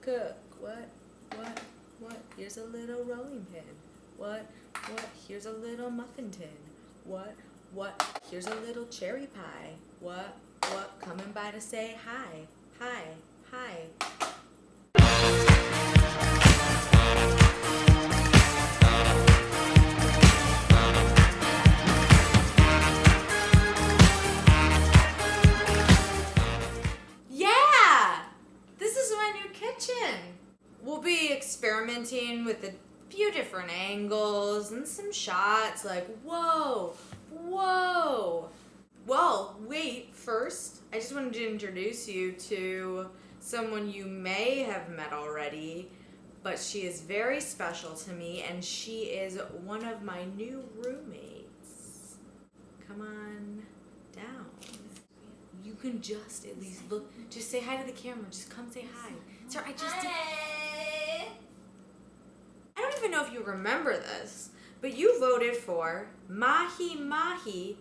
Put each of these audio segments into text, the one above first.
cook. What? Here's a little rolling pin. What? Here's a little muffin tin. What? Here's a little cherry pie. What? Coming by to say hi. Yeah! This is my new kitchen. We'll be experimenting with a few different angles and some shots like, whoa. Well, wait, first, I just wanted to introduce you to someone you may have met already, but she is very special to me, and she is one of my new roommates. Come on down. You can just at least look, just say hi to the camera, just come say hi. Sorry, I just did. I don't even know if you remember this, but you voted for Mahi-Mahi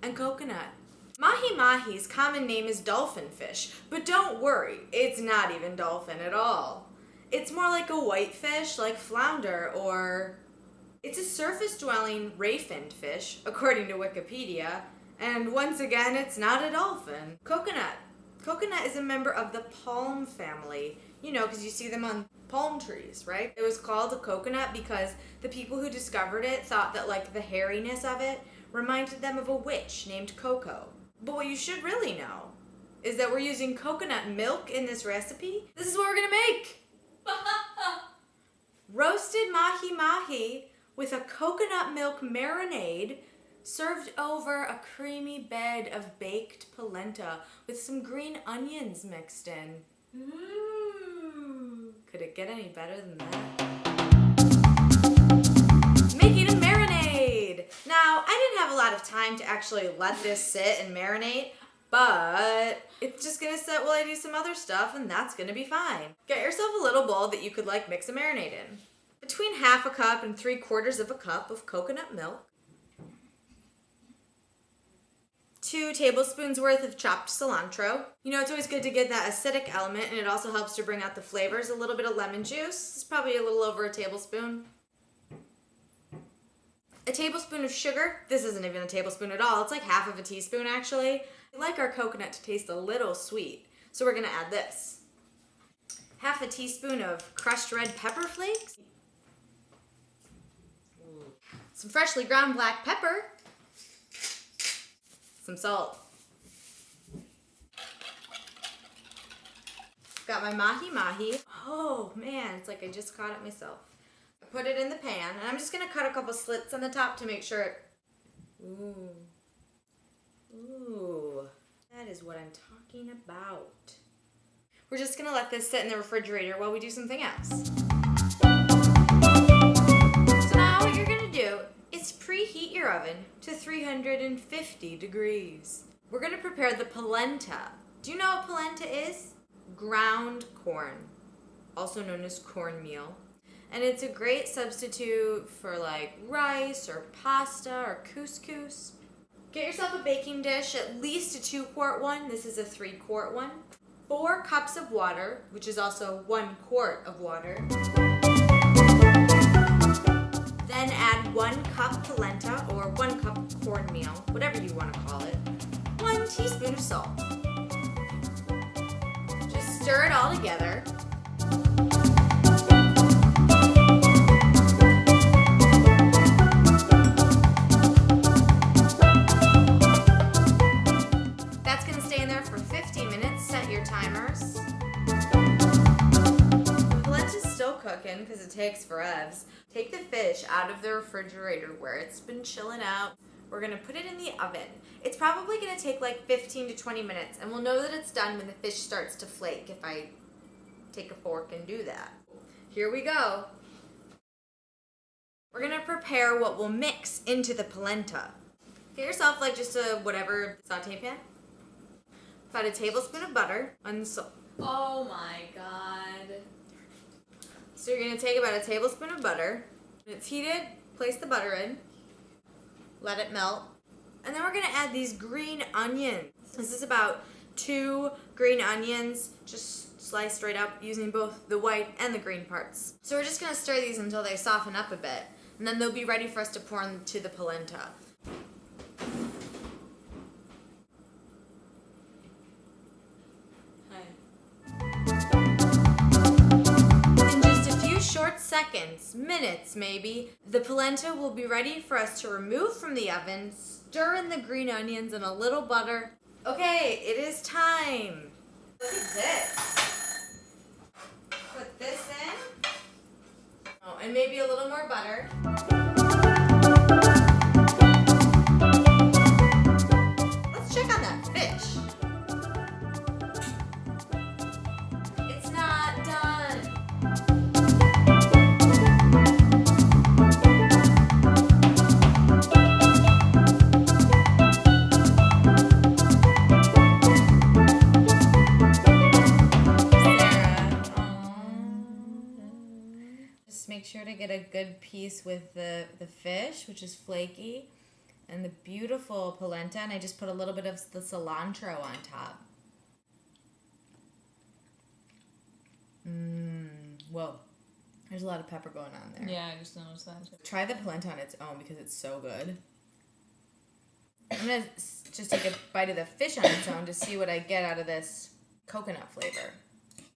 and coconut. Mahi-Mahi's common name is dolphin fish, but don't worry, it's not even dolphin at all. It's more like a whitefish, like flounder, or it's a surface-dwelling ray-finned fish, according to Wikipedia, and once again, it's not a dolphin. Coconut. Coconut is a member of the palm family, you know, because you see them on palm trees, right? It was called a coconut because the people who discovered it thought that, like, the hairiness of it reminded them of a witch named Coco. But what you should really know is that we're using coconut milk in this recipe. This is what we're gonna make. Roasted mahi-mahi with a coconut milk marinade served over a creamy bed of baked polenta with some green onions mixed in. Could it get any better than that? Making a marinade! Now, I didn't have a lot of time to actually let this sit and marinate, but it's just gonna sit while I do some other stuff, and that's gonna be fine. Get yourself a little bowl that you could like mix a marinade in. Between 1/2 cup and 3/4 cup of coconut milk, 2 tablespoons worth of chopped cilantro. You know, it's always good to get that acidic element, and it also helps to bring out the flavors. A little bit of lemon juice. It's probably a little over a tablespoon. A tablespoon of sugar. This isn't even a tablespoon at all. It's like 1/2 teaspoon, actually. We like our coconut to taste a little sweet, so we're gonna add this. 1/2 teaspoon of crushed red pepper flakes. Some freshly ground black pepper. Some salt. Got my mahi-mahi. Oh man, it's like I just caught it myself. I put it in the pan, and I'm just gonna cut a couple slits on the top to make sure it... Ooh. That is what I'm talking about. We're just gonna let this sit in the refrigerator while we do something else. So now what you're gonna do is preheat your oven to 350 degrees. We're gonna prepare the polenta. Do you know what polenta is? Ground corn, also known as cornmeal. And it's a great substitute for like rice or pasta or couscous. Get yourself a baking dish, at least a 2-quart one. This is a 3-quart one. 4 cups of water, which is also 1 quart of water. Then add 1 cup polenta or 1 cup cornmeal, whatever you want to call it. 1 teaspoon of salt. Just stir it all together. That's going to stay in there for 15 minutes. Set your timers. The polenta's still cooking because it takes forevs. Take the fish out of the refrigerator where it's been chilling out. We're gonna put it in the oven. It's probably gonna take like 15 to 20 minutes, and we'll know that it's done when the fish starts to flake if I take a fork and do that. Here we go. We're gonna prepare what we'll mix into the polenta. Get yourself like just a whatever saute pan. About a tablespoon of butter on the salt. Oh my god. So you're going to take about a tablespoon of butter. When it's heated, place the butter in. Let it melt. And then we're going to add these green onions. This is about 2 green onions, just sliced right up using both the white and the green parts. So we're just gonna stir these until they soften up a bit, and then they'll be ready for us to pour into the polenta. In just a few short seconds, minutes maybe, the polenta will be ready for us to remove from the oven, stir in the green onions and a little butter. Okay, it is time. Look at this. Put this in. Oh, and maybe a little more butter. Let's check on that fish. It's not done. Just make sure to get a good piece with the fish, which is flaky, and the beautiful polenta, and I just put a little bit of the cilantro on top. Whoa. There's a lot of pepper going on there. Yeah, I just noticed that. Try the polenta on its own because it's so good. I'm going to just take a bite of the fish on its own to see what I get out of this coconut flavor.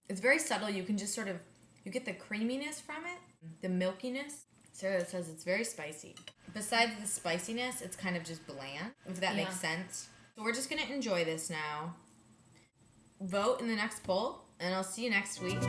It's very subtle. You can just sort of, you get the creaminess from it, the milkiness. Sarah says it's very spicy. Besides the spiciness, it's kind of just bland, if that makes sense. So we're just going to enjoy this now. Vote in the next poll, and I'll see you next week.